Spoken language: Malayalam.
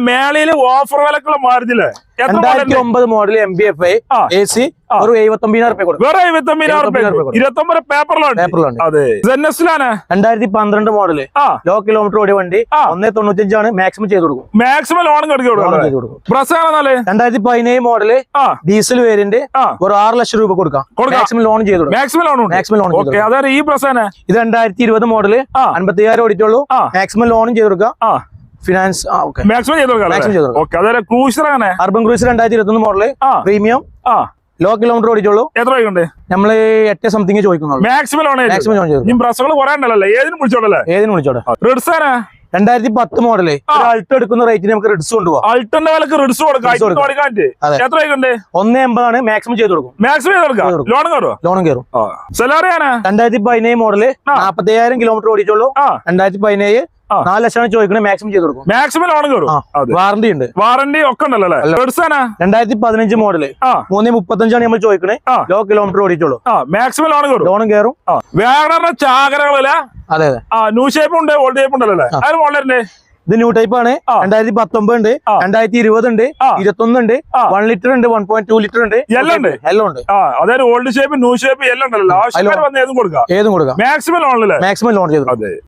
മേളയില് ഓഫർ വിലക്കുള്ള മാർജില്ലേ 2009 മോഡൽ MBFI AC ഒരു 79,000 കൊടുക്കും. വേറെ 29,000 പേപ്പറിലാണ്. അതെ 2012 മോഡല് ലോ കിലോമീറ്റർ ഓടിയ വണ്ടി 1.95 മാക്സിമം ചെയ്ത് കൊടുക്കും. മാക്സിമം ലോൺ കൊടുക്കും. 2017 മോഡല് ഡീസൽ വേരിയന്റ് ഒരു 6 ലക്ഷം രൂപ കൊടുക്കാം. മാക്സിമം ലോൺ ചെയ്ത് കൊടുക്കും. ഈ പ്രശ്നം ഇത് 2020 മോഡല് 55,000 ഓടിച്ചുള്ളൂ. മാക്സിമം ലോണും ചെയ്ത് കൊടുക്കാം. Finance urban cruiser 2021 model premium low kilometre ഓടിച്ചോളൂ. എത്ര രൂപയുണ്ട്? നമ്മള് 8 സംതിങ് ചോദിക്കുന്നുള്ളൂ. മാക്സിമം ലോൺ ഏതിനും വിളിച്ചോടല്ലേ? ഏതിനും വിളിച്ചോട്ടെ. 2010 മോഡല് അൾട്ടോ എടുക്കുന്ന റേറ്റിന് നമുക്ക് റിഡ്സ് കൊണ്ടുപോകാം. അൾട്ടോന്റെ വിലക്ക് റിഡ്സ് കൊടുക്കാം. 1.80 മാക്സിമം ചെയ്ത് കൊടുക്കും. ലോണും കയറും. 2017 മോഡല് 40,000 കിലോമീറ്റർ ഓടിച്ചോളൂ. 2017 4 ലക്ഷമാണ് ചോദിക്കുന്നത്. മാക്സിമം ചെയ്ത് കൊടുക്കും. മാക്സിമം ലോൺ കയറും. വാറന്റി ഉണ്ട്. വാറന്റി ഒക്കെ ഉണ്ടല്ലോ. 2015 മോഡല് 3.35 നമ്മൾ ചോദിക്കണേ. Law kilometre ഓടിച്ചോളൂ. മാക്സിമം ലോണും കയറും. വേറെ ചാകരകളല്ല. അതെ ന്യൂ ഷേപ്പ് ഉണ്ട്, ഓൾഡ് ഷേപ്പ് ഉണ്ടല്ലോ. അതിന് മോഡലിന്റെ ഇത് ന്യൂ ടൈപ്പ് ആണ്. 2019 ഉണ്ട്, 2020 ഉണ്ട്, 21 ഉണ്ട്, 1 ലിറ്റർ ഉണ്ട്, 1.2 ലിറ്റർ ഉണ്ട്, എല്ലാം ഉണ്ട്. അതായത് ഓൾഡ് ഷേപ്പ്, ന്യൂ ഷേപ്പ് എല്ലാം ഉണ്ടല്ലോ. ഏതും കൊടുക്കാം. മാക്സിമം ലോൺ ചെയ്തു.